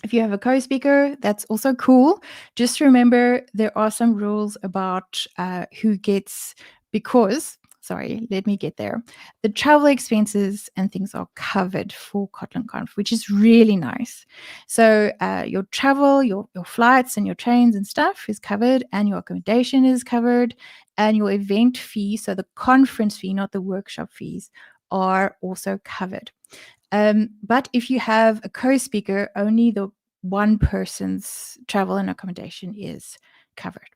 If you have a co-speaker, that's also cool. Just remember, there are some rules about who gets, because, sorry, let me get there. The travel expenses and things are covered for KotlinConf, which is really nice. So your travel, your flights and your trains and stuff is covered, and your accommodation is covered, and your event fee, so the conference fee, not the workshop fees, are also covered. But if you have a co-speaker, only the one person's travel and accommodation is covered.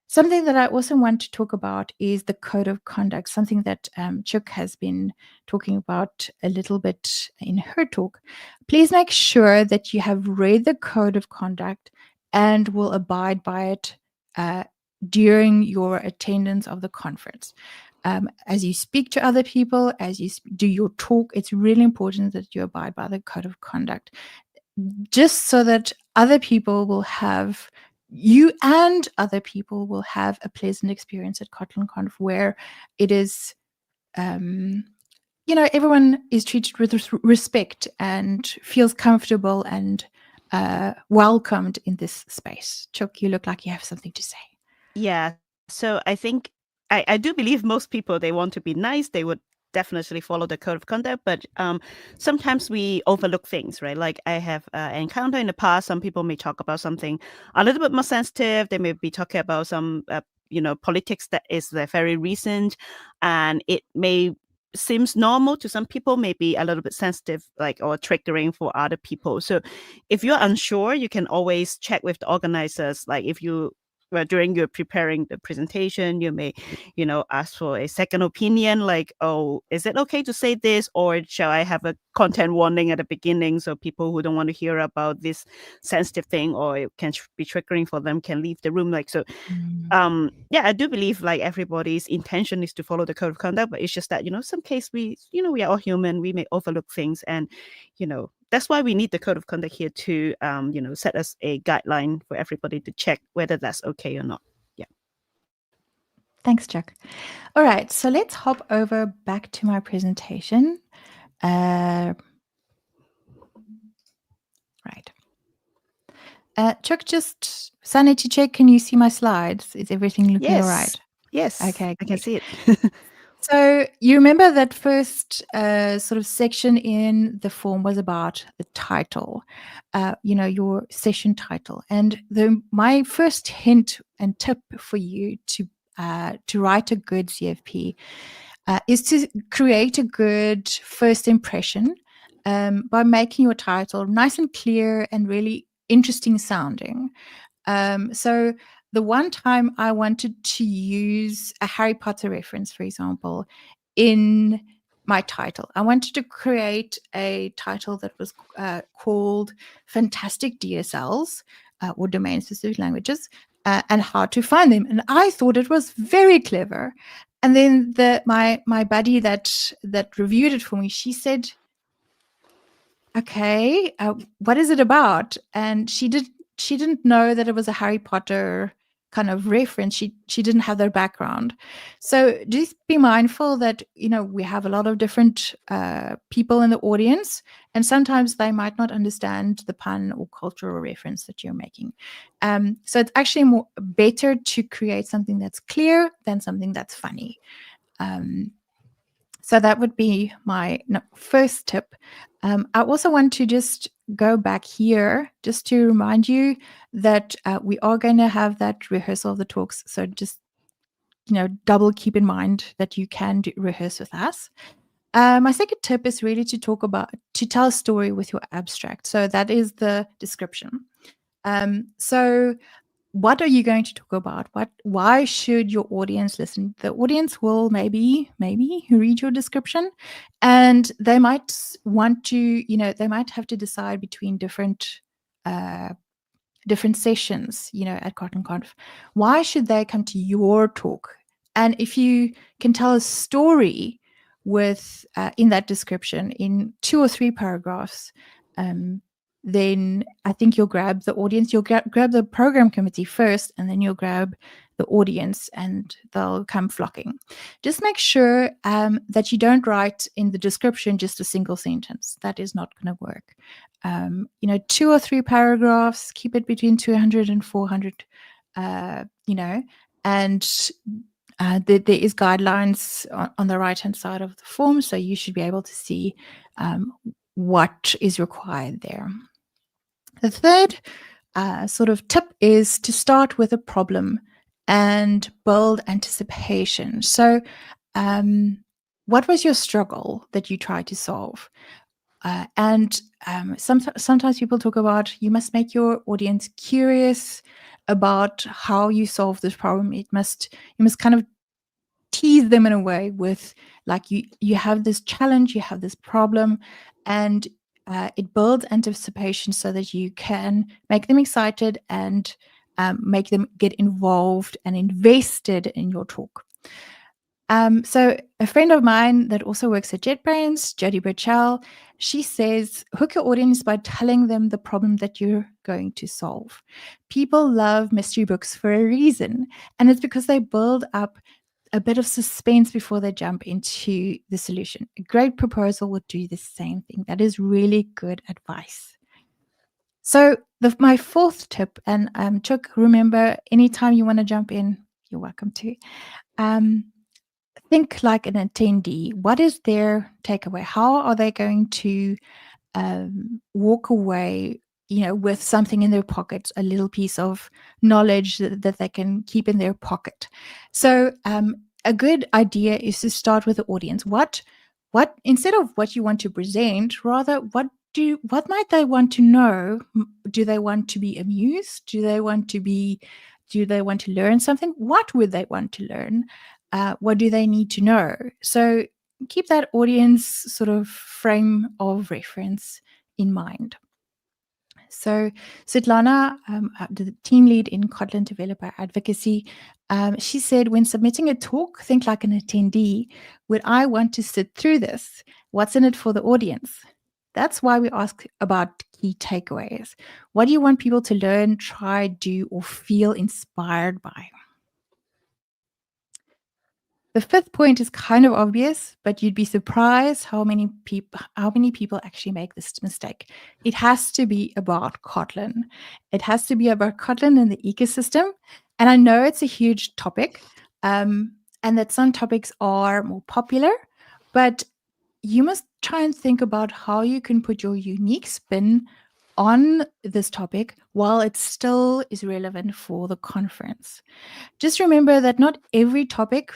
Something that I also want to talk about is the code of conduct, something that Cheuk has been talking about a little bit in her talk. Please make sure that you have read the code of conduct and will abide by it during your attendance of the conference. As you speak to other people, as you do your talk, it's really important that you abide by the code of conduct, just so that other people will have you and other people will have a pleasant experience at KotlinConf, where it is, everyone is treated with respect and feels comfortable and welcomed in this space. Cheuk, you look like you have something to say. Yeah. So I think I do believe most people, they want to be nice. They would definitely follow the code of conduct, but sometimes we overlook things, right? Like I have encountered in the past, some people may talk about something a little bit more sensitive. They may be talking about some politics that is very recent, and it may seems normal to some people, may be a little bit sensitive, like, or triggering for other people. So if you're unsure, you can always check with the organizers. Like if you during your preparing the presentation, you may, ask for a second opinion, like, oh, is it okay to say this, or shall I have a content warning at the beginning so people who don't want to hear about this sensitive thing or it can be triggering for them can leave the room. Like, so yeah, I do believe like everybody's intention is to follow the code of conduct, but it's just that, some case we are all human, we may overlook things, and that's why we need the code of conduct here to set us a guideline for everybody to check whether that's okay or not. Yeah. Thanks, Cheuk. All right, so let's hop over back to my presentation. Right. Cheuk, just sanity check. Can you see my slides? Is everything looking all right? Yes. Okay, I can see it. So you remember that first sort of section in the form was about the title, your session title. And my first hint and tip for you to write a good CFP is to create a good first impression by making your title nice and clear and really interesting sounding. So the one time I wanted to use a Harry Potter reference, for example, in my title, I wanted to create a title that was called Fantastic DSLs or Domain Specific Languages and How to Find Them. And I thought it was very clever. And then my buddy that reviewed it for me, she said, okay, what is it about? And she didn't know that it was a Harry Potter kind of reference. She didn't have their background. So just be mindful that, we have a lot of different people in the audience, and sometimes they might not understand the pun or cultural reference that you're making. So it's actually better to create something that's clear than something that's funny. So that would be my first tip. I also want to just go back here just to remind you that we are going to have that rehearsal of the talks. So just, double keep in mind that you can rehearse with us. My second tip is really to tell a story with your abstract. So that is the description. So what are you going to talk about? Why should your audience listen? The audience will maybe read your description, and they might want to, they might have to decide between different sessions, at KotlinConf. Why should they come to your talk? And if you can tell a story with in that description in 2 or 3 paragraphs, then I think you'll grab the audience. You'll grab the program committee first, and then you'll grab the audience, and they'll come flocking. Just make sure that you don't write in the description just a single sentence. That is not going to work. 2 or 3 paragraphs, keep it between 200 and 400, and there is guidelines on the right-hand side of the form, so you should be able to see what is required there. The third sort of tip is to start with a problem and build anticipation. So what was your struggle that you tried to solve? And sometimes people talk about you must make your audience curious about how you solve this problem. You must kind of tease them in a way with, like, you have this challenge, you have this problem, and it builds anticipation so that you can make them excited and make them get involved and invested in your talk. So a friend of mine that also works at JetBrains, Jody Burchell, she says, hook your audience by telling them the problem that you're going to solve. People love mystery books for a reason, and it's because they build up a bit of suspense before they jump into the solution. A great proposal would do the same thing. That is really good advice. So my fourth tip, and Cheuk, remember, anytime you want to jump in, you're welcome to. Think like an attendee. What is their takeaway? How are they going to walk away, with something in their pocket, a little piece of knowledge that they can keep in their pocket? So a good idea is to start with the audience. What instead of what you want to present, rather what might they want to know? Do they want to be amused? Do they want to learn something? What would they want to learn? What do they need to know? So keep that audience sort of frame of reference in mind. So Svetlana, the team lead in Kotlin Developer Advocacy, she said, when submitting a talk, think like an attendee. Would I want to sit through this? What's in it for the audience? That's why we ask about key takeaways. What do you want people to learn, try, do, or feel inspired by? The fifth point is kind of obvious, but you'd be surprised how many people actually make this mistake. It has to be about Kotlin. It has to be about Kotlin and the ecosystem. And I know it's a huge topic, and that some topics are more popular, but you must try and think about how you can put your unique spin on this topic while it still is relevant for the conference. Just remember that not every topic,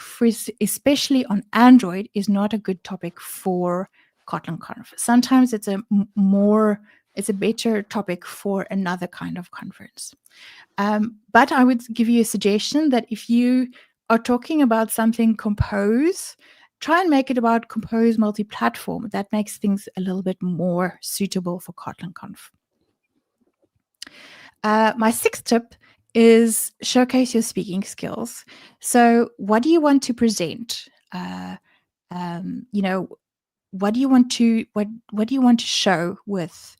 especially on Android, is not a good topic for KotlinConf. Sometimes it's a better topic for another kind of conference. But I would give you a suggestion that if you are talking about something Compose, try and make it about Compose multi-platform. That makes things a little bit more suitable for KotlinConf. My sixth tip is showcase your speaking skills. So what do you want to present? What do you want to show with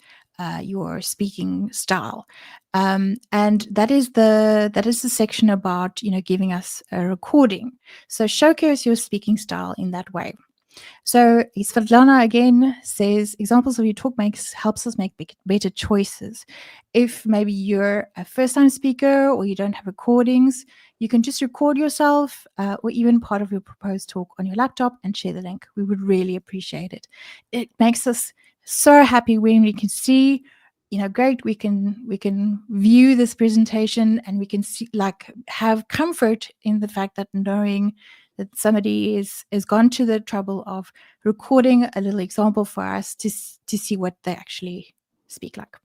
your speaking style? And that is the section about giving us a recording. So showcase your speaking style in that way. So Svetlana again says, examples of your talk helps us make better choices. If maybe you're a first-time speaker or you don't have recordings, you can just record yourself or even part of your proposed talk on your laptop and share the link. We would really appreciate it. It makes us so happy when we can see, great, we can view this presentation and we can see, have comfort in the fact that knowing that somebody is gone to the trouble of recording a little example for us to see what they actually speak like.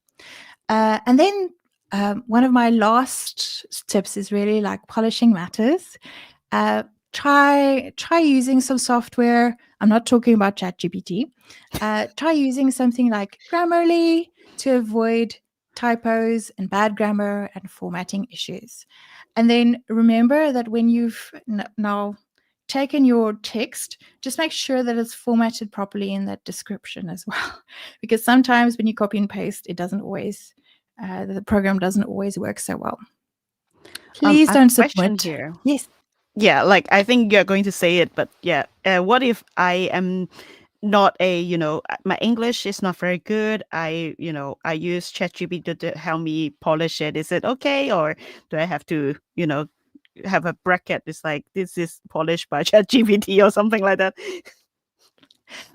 And then one of my last tips is really like polishing matters. Try using some software. I'm not talking about ChatGPT. Try using something like Grammarly to avoid typos and bad grammar and formatting issues. And then remember that when you've now taken your text, just make sure that it's formatted properly in that description as well. Because sometimes when you copy and paste, it doesn't always, the program doesn't always work so well. Please I have don't a question submit. here. Yes. Yeah, like I think you're going to say it, but yeah, what if I am not my English is not very good. I use ChatGPT to help me polish it. Is it okay, or do I have to, have a bracket? It's like this is polished by ChatGPT or something like that.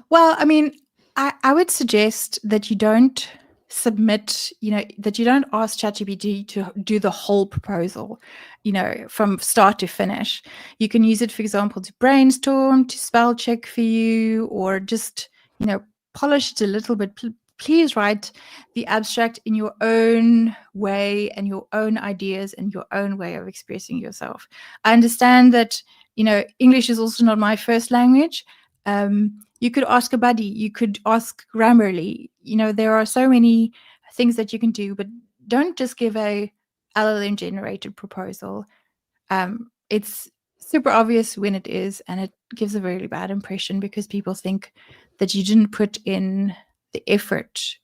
Well, I mean, I would suggest that you don't submit, that you don't ask ChatGPT to do the whole proposal, from start to finish. You can use it, for example, to brainstorm, to spell check for you, or just, polish it a little bit, please write the abstract in your own way and your own ideas and your own way of expressing yourself. I understand that, English is also not my first language. You could ask a buddy, you could ask Grammarly. There are so many things that you can do, but don't just give a LLM generated proposal. It's super obvious when it is, and it gives a really bad impression because people think that you didn't put in the effort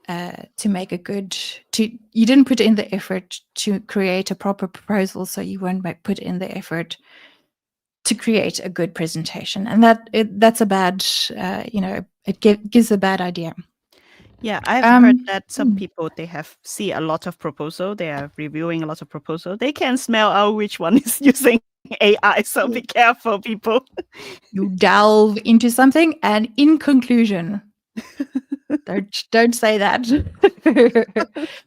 to make a good. You didn't put in the effort to create a proper proposal, so you won't put in the effort to create a good presentation, and that's a bad. It gives a bad idea. Yeah, I've heard that some hmm. people, they see a lot of proposal. They are reviewing a lot of proposal. They can smell out which one is using AI. So be careful, people. You delve into something, and in conclusion, don't say that.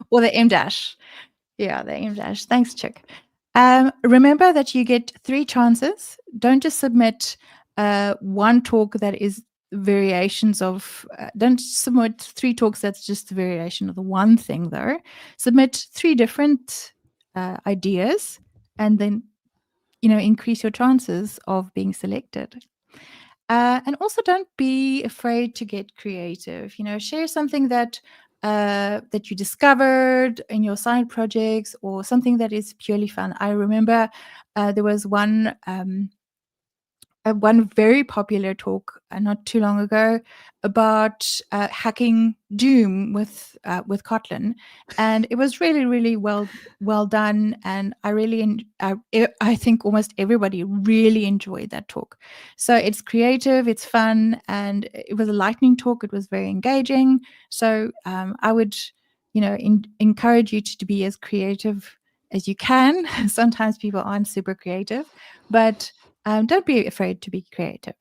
Or the M dash. Yeah, the M dash. Thanks, Cheuk. Remember that you get 3 chances. Don't just submit one talk that is variations of. Don't submit 3 talks that's just a variation of the one thing, though. Submit 3 different ideas, and then increase your chances of being selected. And also, don't be afraid to get creative. Share something that you discovered in your side projects, or something that is purely fun. I remember there was one very popular talk not too long ago about hacking Doom with Kotlin, and it was really, really well done. And I think almost everybody really enjoyed that talk. So it's creative, it's fun, and it was a lightning talk. It was very engaging. So I would encourage you to be as creative as you can. Sometimes people aren't super creative, but don't be afraid to be creative.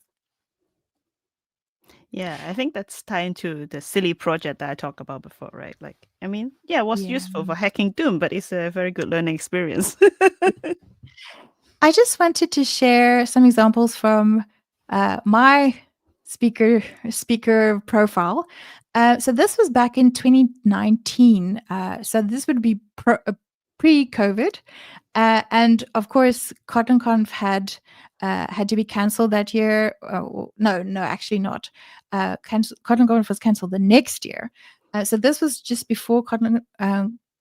Yeah, I think that's tied into the silly project that I talked about before, right? It was useful for hacking Doom, but it's a very good learning experience. I just wanted to share some examples from my speaker profile. So this was back in 2019. So this would be pre-COVID. And of course, KotlinConf had to be cancelled that year. No, actually not. KotlinConf was cancelled the next year. So this was just before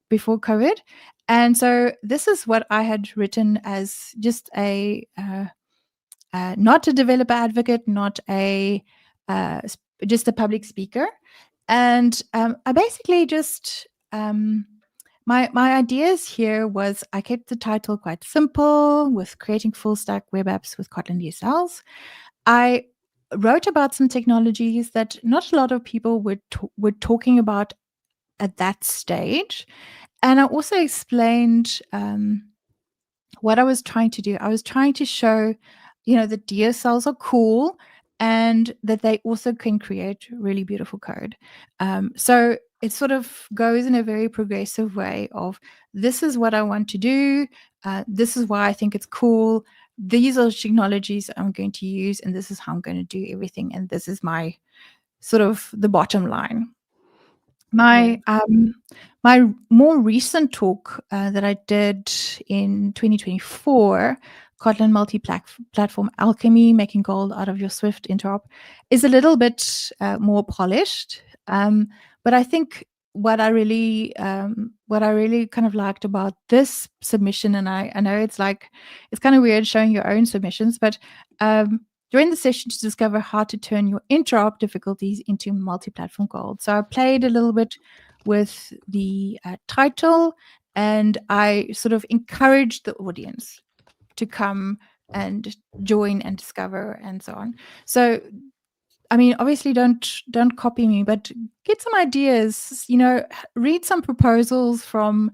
before COVID. And so this is what I had written as just not a developer advocate, not just a public speaker. And I basically just my ideas here was I kept the title quite simple, with creating full stack web apps with Kotlin DSLs. I wrote about some technologies that not a lot of people were talking about at that stage. And I also explained what I was trying to do. I was trying to show, that DSLs are cool and that they also can create really beautiful code. So it sort of goes in a very progressive way of, this is what I want to do. This is why I think it's cool. These are technologies I'm going to use, and this is how I'm going to do everything. And this is my sort of the bottom line. My my more recent talk that I did in 2024, Kotlin multi-platform alchemy, making gold out of your Swift interop, is a little bit more polished. But I think what I really kind of liked about this submission, and I know it's kind of weird showing your own submissions, but join the session to discover how to turn your interop difficulties into multi-platform gold. So I played a little bit with the title, and I sort of encouraged the audience to come and join and discover and so on. So, I mean, obviously don't copy me, but get some ideas, read some proposals from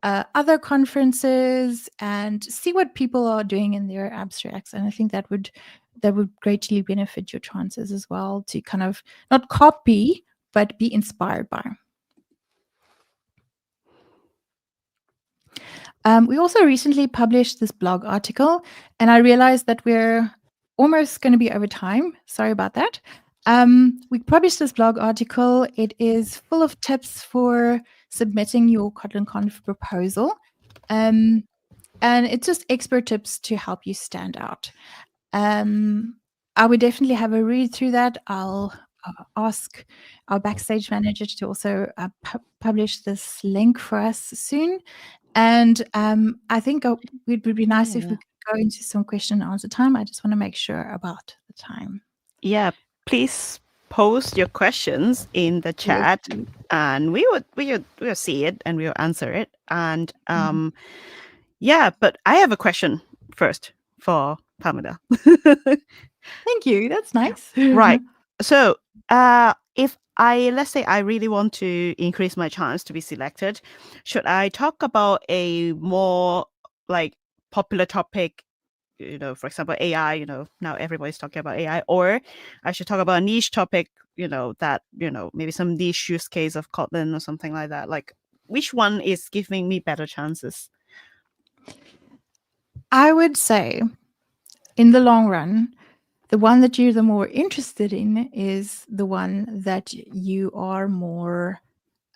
other conferences and see what people are doing in their abstracts. And I think that would greatly benefit your chances as well, to kind of not copy, but be inspired by. We also recently published this blog article, and I realized that we're almost going to be over time. Sorry about that. We published this blog article. It is full of tips for submitting your KotlinConf proposal. And it's just expert tips to help you stand out. I would definitely have a read through that. I'll ask our backstage manager to also publish this link for us soon. And I think it would be nice if we could go into some question and answer time. I just want to make sure about the time. Yeah, please post your questions in the chat, and we'll see it and we'll answer it. And yeah, but I have a question first for Pamela. Thank you. That's nice. Right. So, if let's say I really want to increase my chance to be selected, should I talk about a more like popular topic? For example, AI. Now everybody's talking about AI, or I should talk about a niche topic. That maybe some niche use case of Kotlin or something like that. Like, which one is giving me better chances? I would say, in the long run, the one that you're the more interested in is the one that you are more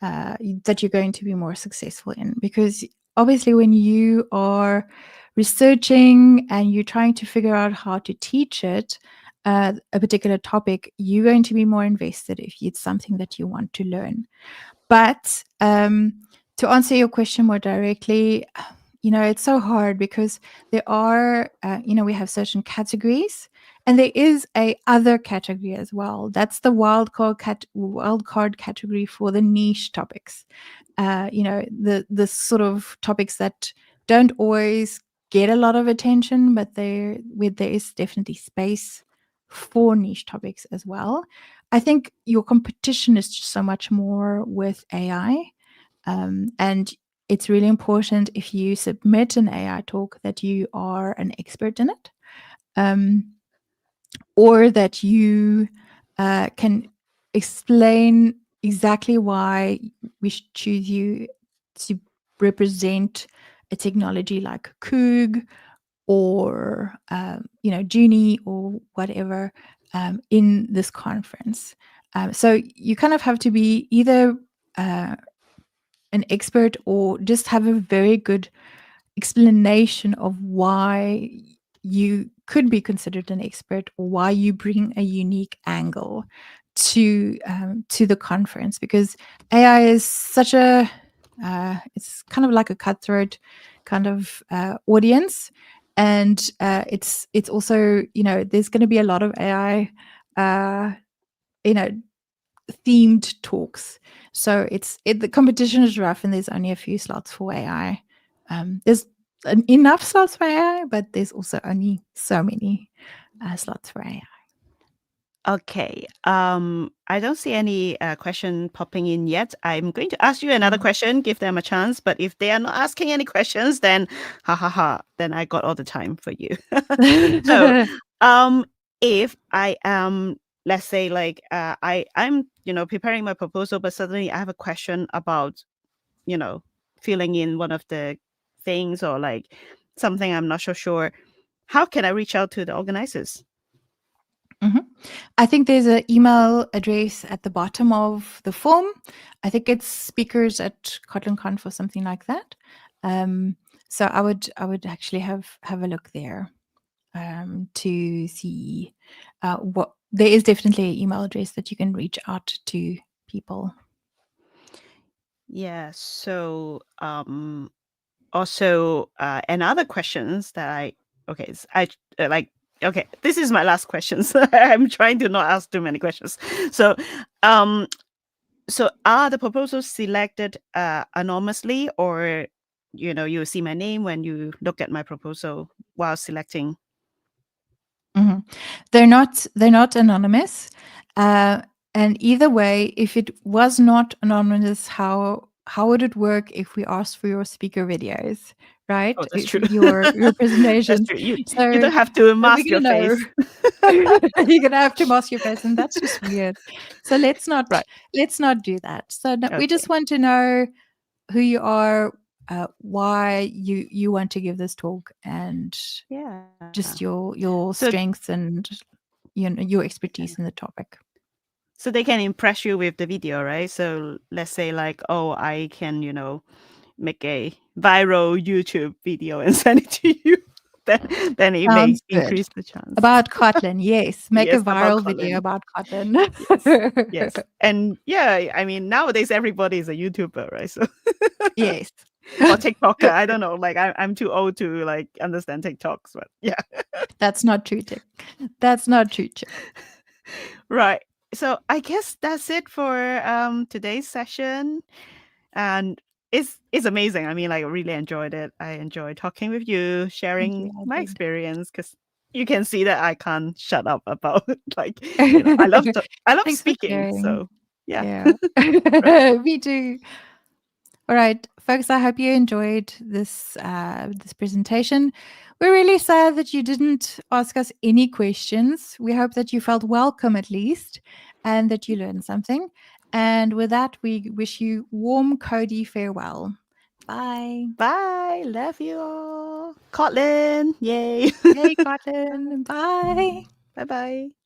that you're going to be more successful in, because obviously when you are researching and you're trying to figure out how to teach it a particular topic, you're going to be more invested if it's something that you want to learn. But to answer your question more directly, it's so hard because there are, we have certain categories, and there is a other category as well. That's the wildcard category for the niche topics. The sort of topics that don't always get a lot of attention, but there is definitely space for niche topics as well. I think your competition is just so much more with AI. And it's really important if you submit an AI talk that you are an expert in it, or that you can explain exactly why we should choose you to represent a technology like Koog or Junie or whatever in this conference. So you kind of have to be either an expert or just have a very good explanation of why you could be considered an expert, or why you bring a unique angle to the conference, because AI is such a it's kind of like a cutthroat kind of audience, and it's also there's going to be a lot of AI themed talks. So the competition is rough, and there's only a few slots for AI. There's enough slots for AI, but there's also only so many slots for AI. Okay. I don't see any question popping in yet. I'm going to ask you another question, give them a chance. But if they are not asking any questions, then then I got all the time for you. So, if I am, let's say, like, I'm, preparing my proposal, but suddenly I have a question about, filling in one of the things, or like something I'm not so sure. How can I reach out to the organizers? I think there's an email address at the bottom of the form. I think it's speakers@KotlinConf or something like that. So I would actually have a look there to see what there is definitely an email address that you can reach out to people. Yeah. So, also, another questions that okay, this is my last question. So I'm trying to not ask too many questions. So, are the proposals selected anonymously, or you see my name when you look at my proposal while selecting? They're not anonymous, and either way, if it was not anonymous, how would it work if we asked for your speaker videos, right? Oh, that's true. Your That's presentation. true. You So don't have to mask we're your gonna know. face. You're gonna have to mask your face, and that's just weird. So let's not Right. do that. So no, we Okay. just want to know who you are, why you want to give this talk, and Yeah. just your So strengths and your expertise in the topic. So they can impress you with the video, right? So let's say like, oh, I can, make a viral YouTube video and send it to you. then, then it may Sounds good. increase the chance. About Kotlin, yes. Make a Yes, about viral video Kotlin. about Kotlin. Yes. Yes. And yeah, I mean, nowadays everybody is a YouTuber, right? So Yes. or TikToker. I don't know. Like I'm too old to like understand TikToks, but yeah. That's not true, Cheuk. That's not true, Cheuk. Right. So I guess that's it for today's session. And it's amazing. I mean, like, I really enjoyed it. I enjoyed talking with you, Thank you, sharing I my did. experience, because you can see that I can't shut up about like I love Thanks for speaking. sharing. So yeah. Right. Yeah. Me too. All right, folks, I hope you enjoyed this this presentation. We're really sad that you didn't ask us any questions. We hope that you felt welcome at least and that you learned something. And with that, we wish you warm, Cody farewell. Bye. Bye. Love you all. Kotlin. Yay. Yay, Kotlin. Bye. Bye bye.